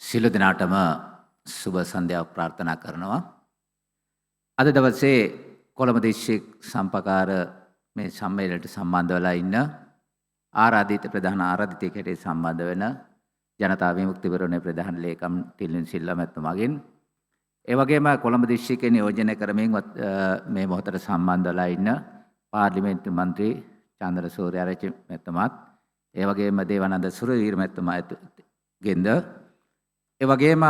සියලු දෙනාටම සුබ සන්ධ්‍යාවක් ප්‍රාර්ථනා කරනවා. අද දවසේ කොළඹ දිස්ත්‍රික් සම්පකාර මේ සම්මේලනයට සම්බන්ධ වෙලා ඉන්න ආරාධිත ප්‍රධාන ආරාධිතයෙකුට සම්බන්ධ වෙන ජනතා විමුක්ති පෙරමුණේ ප්‍රධාන ලේකම් ටිල්ලින් සිල්වා මැතිතුමාගෙන් ඒ වගේම කොළඹ දිස්ත්‍රික්කේ නියෝජනය කරමින් මේ මොහොතට සම්බන්ධ වෙලා ඉන්න පාර්ලිමේන්තු මන්ත්‍රී චන්ද්‍රසූරිය ආරච්චි මැතිතුමාත් ඒ වගේම දේවානන්ද සුරවීර මැතිතුමාගෙන්ද ඒ වගේම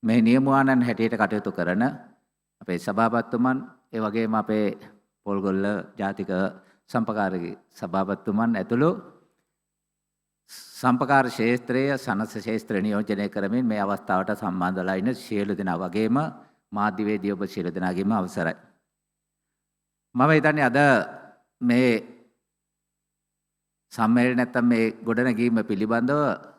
මේ නියමුවානන් හැටියට කටයුතු කරන අපේ සභාපතිතුමන් ඒ වගේම අපේ පොල්ගොල්ල ජාතික සම්පකාරගේ සභාපතිතුමන් ඇතුළු සම්පකාර ක්ෂේත්‍රයේ සනස ක්ෂේත්‍ර නියෝජනය කරමින් මේ අවස්ථාවට සම්බන්ධ වෙලා ඉන්න සියලු දෙනා වගේම මාධ්‍යවේදී ඔබ සියලු දෙනාගේම අවසරයි. මම හිතන්නේ අද මේ සම්මේලනය නැත්තම් මේ ගොඩනැගීම පිළිබඳව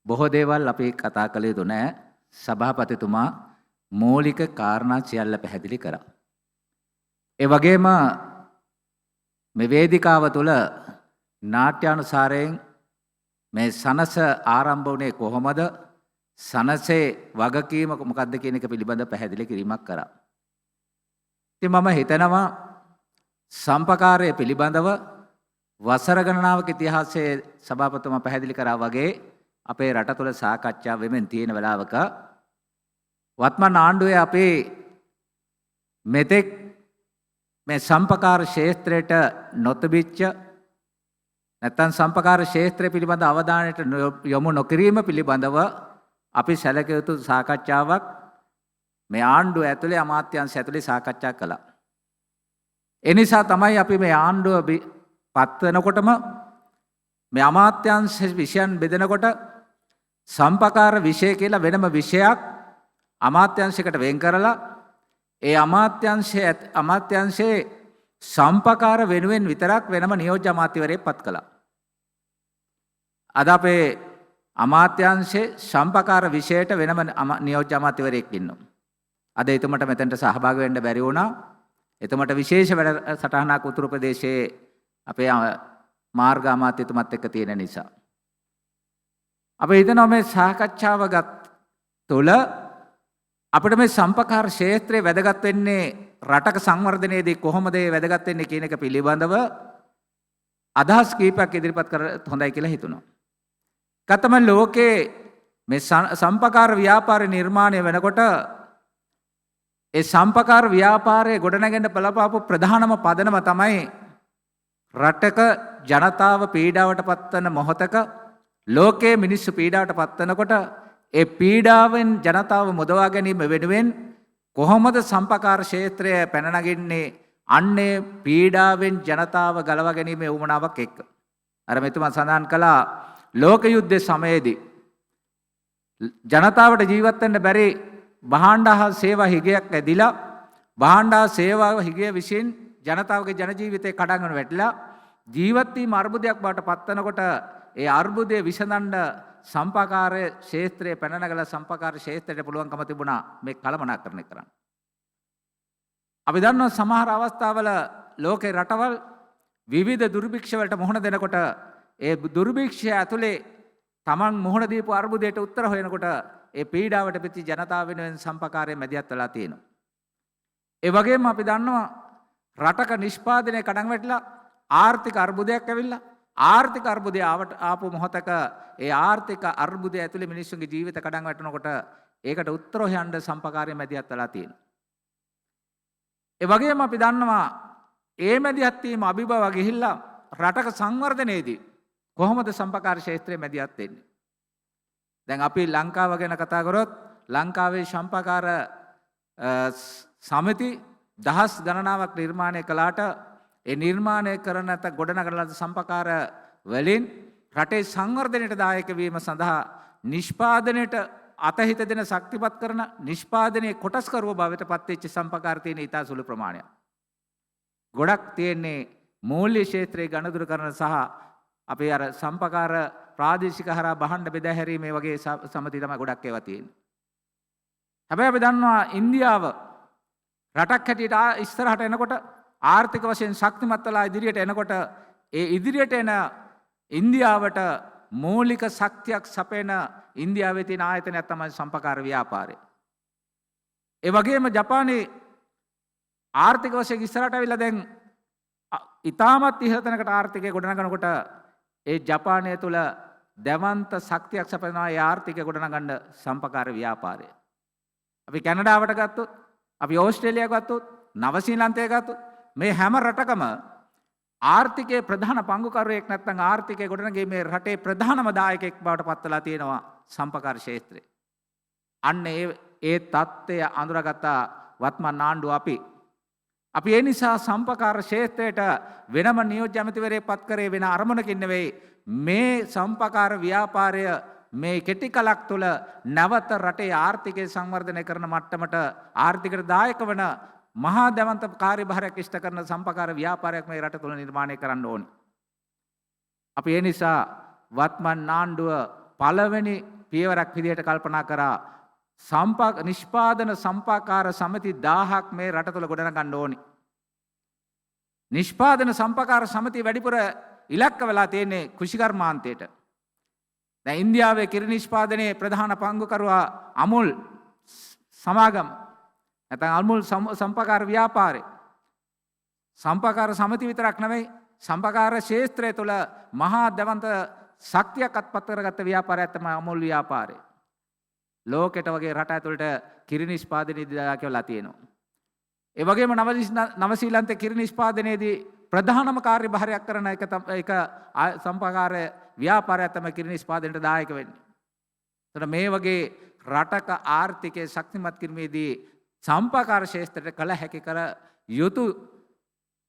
බොහෝ දේවල් අපි කතා කළ යුතු නැහැ. සභාපතිතුමා මූලික කාරණා සියල්ල පැහැදිලි කරා. ඒ වගේම මේ වේදිකාව තුළ නාට්‍යානුසාරයෙන් මේ සනස ආරම්භ වුණේ කොහොමද? සනසේ වගකීම මොකක්ද කියන එක පිළිබඳව පැහැදිලි කිරීමක් කරා. ඉතින් මම හිතනවා සම්පකාරය පිළිබඳව වසර ගණනාවක ඉතිහාසයේ සභාපතිතුමා පැහැදිලි කරා වගේ අපේ රට තුළ සාකච්ඡා වෙමින් තියෙන වෙලාවක වත්මන් ආණ්ඩුවේ අපේ මෙතෙක් මේ සම්පකාර ක්ෂේත්‍රයට නොතිබිච්ච නැත්නම් සම්පකාර ක්ෂේත්‍රය පිළිබඳ අවධානයට යොමු නොකිරීම පිළිබඳව අපි සැලකිය යුතු සාකච්ඡාවක් මේ ආණ්ඩුව ඇතුලේ අමාත්‍යාංශය ඇතුලේ සාකච්ඡා කළා. ඒ නිසා තමයි අපි මේ ආණ්ඩුව පත් වෙනකොටම මේ අමාත්‍යාංශ විෂයන් බෙදනකොට සම්පකාර විෂය කියලා වෙනම විෂයක් අමාත්‍යාංශයකට වෙන් කරලා ඒ අමාත්‍යාංශයේ සම්පකාර වෙනුවෙන් විතරක් වෙනම නියෝජ්‍ය අමාත්‍යවරයෙක් පත් කළා. අද අපේ අමාත්‍යාංශයේ සම්පකාර විෂයට වෙනම නියෝජ්‍ය අමාත්‍යවරයෙක් ඉන්නවා. අද එතුමට මෙතනට සහභාගී වෙන්න බැරි වුණා. එතුමට විශේෂ වැඩසටහනක් උතුරු ප්‍රදේශයේ අපේ මාර්ග අමාත්‍යතුමත් එක්ක තියෙන නිසා. අපි හිතනවා මේ සාකච්ඡාව තුළ අපිට මේ සම්පකාර ක්ෂේත්‍රයේ වැදගත් වෙන්නේ රටක සංවර්ධනයේදී කොහොමද ඒ වැදගත් වෙන්නේ කියන එක පිළිබඳව අදහස් කීපයක් ඉදිරිපත් කරලා හොඳයි කියලා හිතුණා. කතම ලෝකේ මේ සම්පකාර ව්‍යාපාරය නිර්මාණය වෙනකොට ඒ සම්පකාර ව්‍යාපාරයේ ගොඩනැගෙන්න බලපාපු ප්‍රධානම පදනම තමයි රටක ජනතාව පීඩාවට පත්වන මොහොතක ලෝකයේ මිනිස්සු පීඩාවට පත්වනකොට ඒ පීඩාවෙන් ජනතාව මුදවා ගැනීම වෙනුවෙන් කොහොමද සම්පකාර ක්ෂේත්‍රය පැන නගින්නේ අන්නේ පීඩාවෙන් ජනතාව ගලවා ගැනීමේ උවමනාවක් එක්ක. අර මෙතුමා සඳහන් කළා ලෝක යුද්ධ සමයේදී ජනතාවට ජීවත් වෙන්න බැරි භාණ්ඩ හා සේවා හිගයක් ඇදිලා භාණ්ඩ හා සේවා හිගය විසින් ජනතාවගේ ජන ජීවිතේ කඩාගෙන වැටිලා ජීවත් වීම අර්බුදයක් බවට පත්වනකොට ඒ අර්බුදය විසඳන්න සම්පකාර ක්ෂේත්‍රයේ පැන නගලා සම්පකාර ක්ෂේත්‍රයට පුළුවන්කම තිබුණා මේ කළමනාකරණය කරන්න. අපි දන්නවා සමහර අවස්ථාවල ලෝකේ රටවල් විවිධ දුර්භික්ෂ වලට මුහුණ දෙනකොට ඒ දුර්භික්ෂය ඇතුලේ Taman මුහුණ දීපු අර්බුදයට උත්තර හොයනකොට ඒ පීඩාවට පිටි ජනතාව වෙනුවෙන් සම්පකාරයේ මැදිහත් වෙලා තියෙනවා. ඒ වගේම අපි දන්නවා රටක නිෂ්පාදනය කඩන් වැටිලා ආර්ථික අර්බුදයක් ඇවිල්ලා ආර්ථික අර්බුදය ආපු මොහොතක ඒ ආර්ථික අර්බුදය ඇතුලේ මිනිස්සුන්ගේ ජීවිත කඩන් වැටෙනකොට ඒකට උත්තර හොයන්න සම්පකාරයේ මැදිහත් වෙලා තියෙනවා. ඒ වගේම අපි දන්නවා ඒ මැදිහත් වීම අභිබව ගිහිල්ලා රටක සංවර්ධනයේදී කොහොමද සම්පකාර ක්ෂේත්‍රයේ මැදිහත් වෙන්නේ? දැන් අපි ලංකාව ගැන කතා කරොත් ලංකාවේ සම්පකාර සමිති දහස් ගණනාවක් නිර්මාණය කළාට ඒ නිර්මාණය කරන නැත ගොඩනගන ලද සම්පකාර වලින් රටේ සංවර්ධනයට දායක වීම සඳහා නිෂ්පාදනයට අතහිත දෙන ශක්තිපත් කරන නිෂ්පාදනයේ කොටස්කරුව බවට පත්වෙච්ච සම්පකාර තියෙන ඉතා සුළු ප්‍රමාණයක්. ගොඩක් තියෙන්නේ මූල්‍ය ක්ෂේත්‍රයේ ගණදුරු කරන සහ අපේ අර සම්පකාර ප්‍රාදේශික හරහා බහණ්ඩ බෙදා හැරීමේ වගේ සමිති තමයි ගොඩක් ඒවා තියෙන්නේ. හැබැයි අපි දන්නවා ඉන්දියාව රටක් හැටියට ඉස්සරහට එනකොට ආර්ථික වශයෙන් ශක්තිමත් වෙලා ඉදිරියට එනකොට ඒ ඉදිරියට එන ඉන්දියාවට මූලික ශක්තියක් සපයන ඉන්දියාවේ තියෙන ආයතනයක් තමයි සම්පකාර ව්‍යාපාරය. ඒ වගේම ජපානයේ ආර්ථික වශයෙන් ඉස්සරහට අවිලා දැන් ඉතාමත් ඉහළ තැනකට ආර්ථිකය ගොඩනගනකොට ඒ ජපානය තුළ දැවන්ත ශක්තියක් සපයනවා ඒ ආර්ථිකය ගොඩනගන්න සම්පකාර ව්‍යාපාරය. අපි කැනඩාවට ගත්තොත්, අපි ඕස්ට්‍රේලියාව ගත්තොත්, නවසීලන්තය ගත්තොත් මේ හැම රටකම ආර්ථිකයේ ප්‍රධාන පංගුකරුවෙක් නැත්නම් ආර්ථිකය ගොඩනගීමේ රටේ ප්‍රධානම දායකයෙක් බවට පත් වෙලා තියෙනවා සම්පකාර ක්ෂේත්‍රය. අන්න ඒ தත්ත්වය අඳුරගත්ත වත්මන් ආණ්ඩුව අපි ඒ නිසා සම්පකාර ක්ෂේත්‍රයට වෙනම නියෝජ්‍ය ඇමතිවරයෙක් පත් කරේ වෙන අරමුණකින් නෙවෙයි. මේ සම්පකාර ව්‍යාපාරය මේ කෙටි කලක් තුළ නැවත රටේ ආර්ථිකය සංවර්ධනය කරන මට්ටමට ආර්ථිකට දායක වන මහා දැවන්ත කාර්යභාරයක් ඉෂ්ට කරන සම්පකාර ව්‍යාපාරයක් මේ රට තුළ නිර්මාණය කරන්න ඕනි. අපි ඒ නිසා වත්මන් ආණ්ඩුව පළවෙනි පියවරක් විදිහට කල්පනා කරා නිෂ්පාදන සම්පකාර සමිති 1000ක් මේ රට තුළ ගොඩනගන්න ඕනි. නිෂ්පාදන සම්පකාර සමිති වැඩිපුර ඉලක්ක වෙලා තියෙන්නේ කෘෂිකර්මාන්තයට. දැන් ඉන්දියාවේ කිරි නිෂ්පාදනයේ ප්‍රධාන පංගුකරුවා අමුල් සමාගම නැත්නම් අමුල් සම්පකාර ව්‍යාපාරය. සම්පකාර සමිති විතරක් නෙවෙයි සම්පකාර ක්ෂේත්‍රය තුළ මහා දැවන්ත ශක්තියක් අත්පත් කරගත්ත ව්‍යාපාරයක් තමයි අමුල් ව්‍යාපාරය. ලෝකෙට වගේ රට ඇතුළට කිරි නිෂ්පාදනයේදී දායකවලා තියෙනවා. ඒ වගේම නවසීලන්තේ කිරි නිෂ්පාදනයේදී ප්‍රධානම කාර්යභාරයක් කරන එක සම්පකාර ව්‍යාපාරයක් තමයි කිරි නිෂ්පාදනයට දායක වෙන්නේ. ඒතර මේ වගේ රටක ආර්ථිකය ශක්තිමත් කිරීමේදී සම්පකාර ක්ෂේත්‍රයට කළ හැකි කර යුතු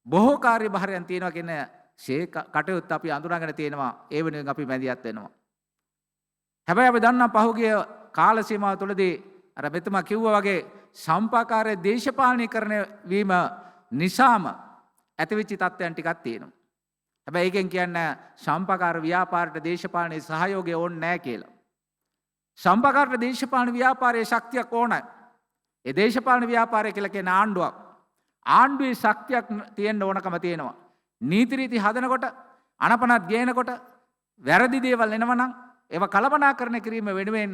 බොහෝ කාර්යභාරයන් තියෙනවා කියන කටයුත්ත අපි අඳුරගෙන තියෙනවා. ඒ වෙනුවෙන් අපි මැදිහත් වෙනවා. හැබැයි අපි දන්නා පහුගිය කාල සීමාව තුළදී අර මෙතුමා කිව්වා වගේ සම්පකාරයේ දේශපාලනීකරණය වීම නිසාම ඇතිවෙච්ච තත්ත්වයන් ටිකක් තියෙනවා. හැබැයි ඒකෙන් කියන්නේ සම්පකාර ව්‍යාපාරයට දේශපාලනයේ සහයෝගය ඕනේ නැහැ කියලා. සම්පකාරයට දේශපාලන ව්‍යාපාරයේ ශක්තියක් ඕනයි. ඒ දේශපාලන ව්‍යාපාරය කියලා කියන ආණ්ඩුවක්. ආණ්ඩුවේ ශක්තියක් තියෙන්න ඕනකම තියෙනවා. නීති රීති හදනකොට, අනපනත් ගේනකොට වැරදි දේවල් එනවනම් ඒවා කළමනාකරණය කිරීම වෙනුවෙන්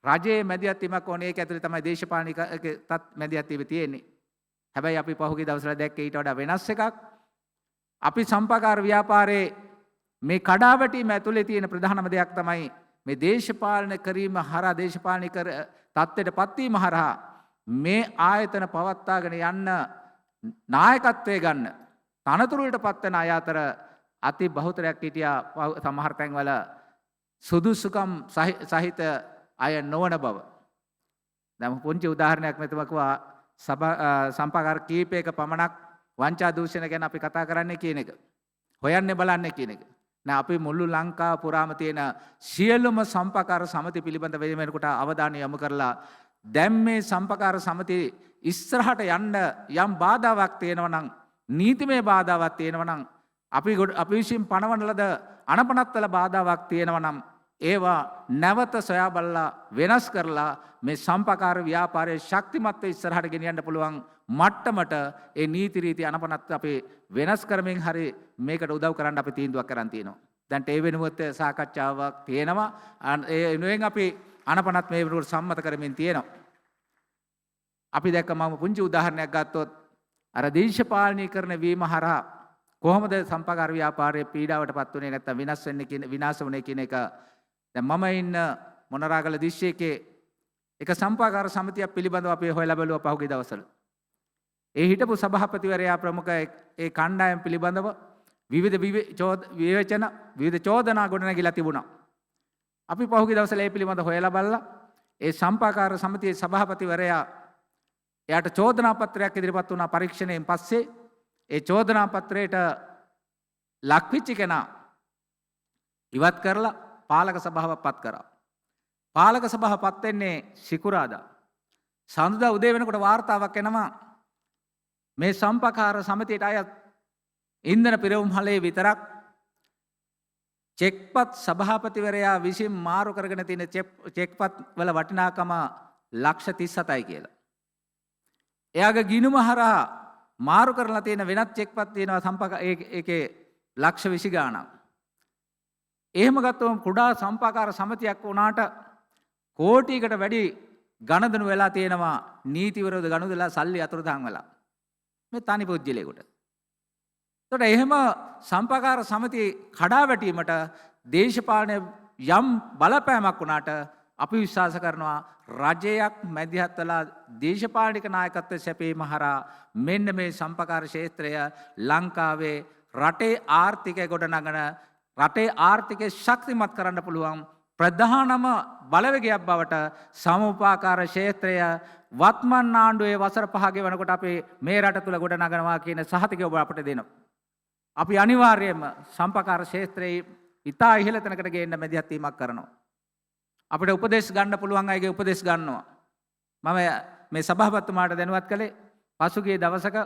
රජයේ මැදිහත් වීමක් ඕනේ. ඒක ඇතුලේ තමයි දේශපාලනික මැදිහත් වීම තියෙන්නේ. හැබැයි අපි පහුගිය දවස්වල දැක්කේ ඊට වඩා වෙනස් එකක්. අපි සම්පකාර ව්‍යාපාරයේ මේ කඩාවැටීම ඇතුලේ තියෙන ප්‍රධානම දෙයක් තමයි මේ දේශපාලන කිරීම හරහා දේශපාලනික තත්ත්වයට පත්වීම හරහා මේ ආයතන පවත්වාගෙන යන්න නායකත්වය ගන්න තනතුරු වලට පත් වෙන අය අතර අති බහුතරයක් හිටියා සමහර තැන්වල සුදුසුකම් සහිත අය නොවන බව. දැන් පුංචි උදාහරණයක් මෙතන කිව්වා සම්පකාර කීපයක පමණක් වංචා දූෂණ ගැන අපි කතා කරන්නේ කියන එක. හොයන්නේ බලන්නේ කියන එක. නෑ අපි මුළු ලංකාව පුරාම තියෙන සියලුම සම්පකාර සමිති පිළිබඳ වෙනකොට අවධානය යොමු කරලා දැන් මේ සම්පකාර සමිති ඉස්සරහට යන්න යම් බාධාවක් තියෙනවා නම් නීතිමය බාධාවක් තියෙනවා නම් අපි විසින් පනවන ලද අනපනත්වල බාධාවක් තියෙනවා නම් ඒවා නැවත සොයා බලලා වෙනස් කරලා මේ සම්පකාර ව්‍යාපාරයේ ශක්තිමත්ව ඉස්සරහට ගෙනියන්න පුළුවන් මට්ටමට ඒ නීති රීති අනපනත් අපි වෙනස් කරමින් හරි මේකට උදව් කරන්න අපි තීන්දුවක් කරන් තියෙනවා. දැන් ඒ වෙනුවට සාකච්ඡාවක් තියෙනවා. ඒ වෙනුවෙන් අපි අනපනත් මේ වෙනුවට සම්මත කරමින් තියෙනවා. අපි දැක්ක මම පුංචි උදාහරණයක් ගත්තොත් අර දේශපාලනීකරණ වීම හරහා කොහොමද සම්පකාර ව්‍යාපාරයේ පීඩාවටපත් වුනේ නැත්නම් විනාශ වුනේ කියන එක දැන් මම ඉන්න මොනරාගල දිස්ත්‍රික්කයේ එක සම්පකාර සමිතියක් පිළිබඳව අපි හොයලා බැලුවා පහුගිය දවස්වල. ඒ හිටපු සභාපතිවරයා ප්‍රමුඛ ඒ කණ්ඩායම් පිළිබඳව විවිධ විවේචන විවිධ චෝදනා ගොඩනැගිලා තිබුණා. අපි පහුගිය දවස්වල ඒ පිළිබඳව හොයලා බලලා ඒ සම්පකාර සමිතියේ සභාපතිවරයා එයාට චෝදනා පත්‍රයක් ඉදිරිපත් වුණා පරීක්ෂණයෙන් පස්සේ. ඒ චෝදනා පත්‍රයට ලක්විච්ච කෙනා ඉවත් කරලා පාලක සභාවක් පත් කරා. පාලක සභාව පත් වෙන්නේ සිකුරාදා. සඳුදා උදේ වෙනකොට වාර්තාවක් එනවා මේ සම්පකාර සමිතියට අයත් ඉන්ධන පිරවුම් හලේ විතරක් චෙක්පත් සභාපතිවරයා විසින් මාරු කරගෙන තියෙන චෙක්පත් වල වටිනාකම ලක්ෂ 37යි කියලා. එයාගේ ගිණුම හරහා මාරු කරලා තියෙන වෙනත් චෙක්පත් තියෙනවා ඒකේ ලක්ෂ 20 ගාණක්. එහෙම ගත්තොත් කුඩා සම්පාකාර සමිතියක් වුණාට කෝටියකට වැඩි ගණදනු වෙලා තියෙනවා නීති විරෝධ ගනුදෙලා සල්ලි අතුරුදහන් වෙලා. මේ තනි පුජ්‍යලයකට. එතකොට එහෙම සම්පාකාර සමිති කඩා වැටීමට දේශපාලන යම් බලපෑමක් වුණාට අපි විශ්වාස කරනවා රජයක් මැදිහත් වෙලා දේශපාලනික නායකත්වය සැපීම හරහා මෙන්න මේ සම්පාකාර ක්ෂේත්‍රය ලංකාවේ රටේ ආර්ථිකය ගොඩනගන රටේ ආර්ථිකය ශක්තිමත් කරන්න පුළුවන් ප්‍රධානම බලවේගයක් බවට සමෝපාකාර ක්ෂේත්‍රය වත්මන් ආණ්ඩුවේ වසර 5 ගෙවනකොට අපි මේ රට තුල ගොඩනගනවා කියන සහතිකය ඔබ අපිට දෙනවා. අපි අනිවාර්යයෙන්ම සම්පාකාර ක්ෂේත්‍රයේ ඉතා ඉහළ තැනකට ගේන්න මැදිහත් වීමක් කරනවා. අපිට උපදෙස් ගන්න පුළුවන් අයගේ උපදෙස් ගන්නවා. මම මේ සභාපතිතුමාට දැනුවත් කළේ පසුගිය දවසක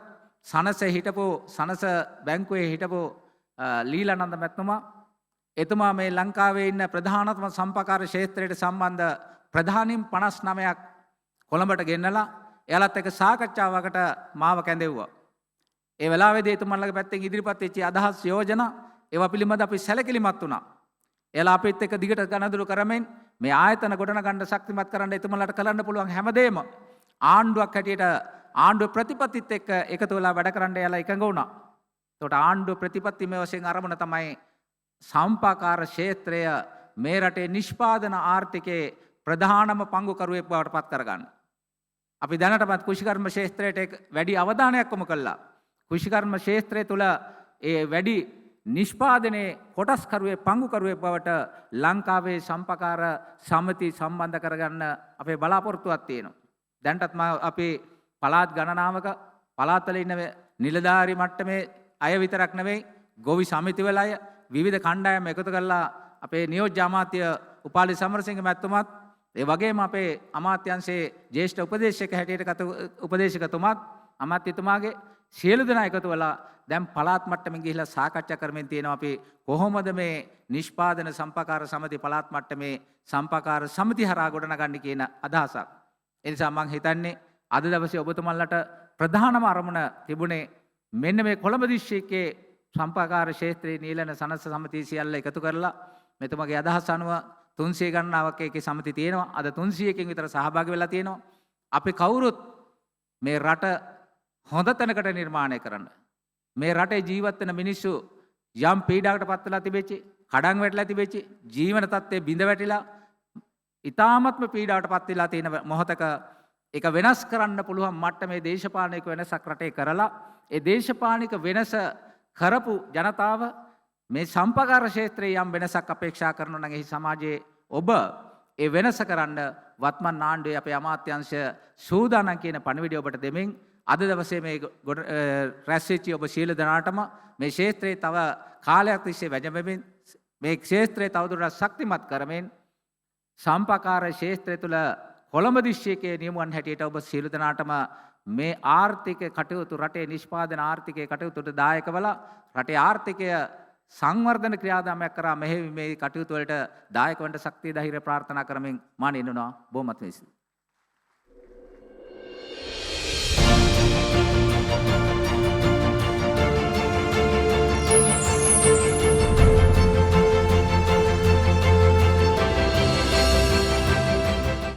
සනස බැංකුවේ හිටපු ලීලානන්ද මැතිතුමා එතුමා මේ ලංකාවේ ඉන්න ප්‍රධානතම සම්පාකාර ක්ෂේත්‍රයට සම්බන්ධ ප්‍රධානීන් 59ක් කොළඹට ගෙන්නලා එයාලත් එක්ක සාකච්ඡාවකට මාව කැඳෙව්වා. ඒ වෙලාවේදී එතුමන්ලගේ පැත්තෙන් ඉදිරිපත් වෙච්ච අදහස් යෝජනා ඒවා පිළිබඳ අපි සැලකිලිමත් වුණා. එයාලා අපිත් එක්ක දිගට ගණදුරු කරමින් මේ ආයතන ගොඩනගන්න ශක්තිමත් කරන්න එතුමන්ලට කරන්න පුළුවන් හැමදේම ආණ්ඩුවක් හැටියට ආණ්ඩුව ප්‍රතිපත්තිත් එක්ක එකතු වෙලා වැඩ කරන්න එයාලා එකඟ වුණා. ඒකට ආණ්ඩුව ප්‍රතිපත්තිමය වශයෙන් අරමුණ තමයි සම්පාකාර ක්ෂේත්‍රය මේ රටේ නිෂ්පාදන ආර්ථිකයේ ප්‍රධානම පංගුකරුවෙක් බවට පත් කරගන්න. අපි දැනටමත් කෘෂිකර්ම ක්ෂේත්‍රයට වැඩි අවධානයක් යොමු කළා. කෘෂිකර්ම ක්ෂේත්‍රය තුළ ඒ වැඩි නිෂ්පාදනයේ කොටස්කරුවේ පංගුකරුවෙක් බවට ලංකාවේ සම්පාකාර සමිති සම්බන්ධ කරගන්න අපේ බලාපොරොත්තුවක් තියෙනවා. දැන්ටත් අපි පළාත් ගණනාවක පළාත්වල ඉන්න නිලධාරි මට්ටමේ අය විතරක් නෙවෙයි ගොවි සමිතිවල අය විවිධ කණ්ඩායම් එකතු කරලා අපේ නියෝජ්‍ය අමාත්‍ය උපාලි සමරසිංහ මැතිතුමත් ඒ වගේම අපේ අමාත්‍යංශයේ ජ්‍යෙෂ්ඨ උපදේශක හැටියට උපදේශකතුමාත් අමාත්‍යතුමාගේ සියලු දෙනා එකතු වෙලා දැන් පළාත් මට්ටමින් ගිහිලා සාකච්ඡා කරමින් තියෙනවා අපි කොහොමද මේ නිෂ්පාදන සම්පාකාර සමිති පළාත් මට්ටමේ සම්පාකාර සමිති හරහා ගොඩනගන්නේ කියන අදහසක්. ඒ නිසා මම හිතන්නේ අද දවසේ ඔබතුමන්ලට ප්‍රධානම අරමුණ තිබුණේ මෙන්න මේ කොළඹ දිස්ත්‍රික්කයේ සම්පාකාර ක්ෂේත්‍රයේ නීලන සනස සමිතිය සියල්ල එකතු කරලා මෙතුමගේ අදහස් අනුව 300 ගණනාවක් ඒකේ සමිති තියෙනවා. අද 300කින් විතර සහභාගී වෙලා තියෙනවා. අපි කවුරුත් මේ රට හොඳ තැනකට නිර්මාණය කරන්න. මේ රටේ ජීවත් වෙන මිනිස්සු යම් පීඩාවකට පත් වෙලා තිබෙච්ච, කඩන් වැටලා තිබෙච්ච, ජීවන තත්ත්වයේ බිඳ වැටිලා ඊ타ත්ම පීඩාවට පත් වෙලා තියෙන මොහොතක ඒක වෙනස් කරන්න පුළුවන් මට්ටමේ දේශපාලනික වෙනසක් රටේ කරලා ඒ දේශපාලනික වෙනස කරපු ජනතාව මේ සම්පාකාර ක්ෂේත්‍රයේ යම් වෙනසක් අපේක්ෂා කරනවා නම් එහි සමාජයේ ඔබ ඒ වෙනස කරන්න වත්මන් ආණ්ඩුවේ අපේ අමාත්‍යංශ සූදානම් කියන පණිවිඩය ඔබට දෙමින් අද දවසේ මේ රැස් වෙච්ච ඔබ සියලු දෙනාටම මේ ක්ෂේත්‍රයේ තව කාලයක් තිස්සේ වැජඹෙමින් මේ ක්ෂේත්‍රය තවදුරටත් ශක්තිමත් කරමින් සම්පාකාර ක්ෂේත්‍රය තුළ කොළඹ දිස්ත්‍රික්කයේ නියමුවන් හැටියට ඔබ සියලු දෙනාටම මේ ආර්ථික කටයුතු රටේ නිෂ්පාදන ආර්ථිකයේ කටයුතුට දායක වෙලා රටේ ආර්ථිකය සංවර්ධන ක්‍රියාදාමයක් කරා මෙහි මේ කටයුතු වලට දායක වන්න ශක්තිය ධෛර්ය ප්‍රාර්ථනා කරමින් මා නින්නවා බොහොමත්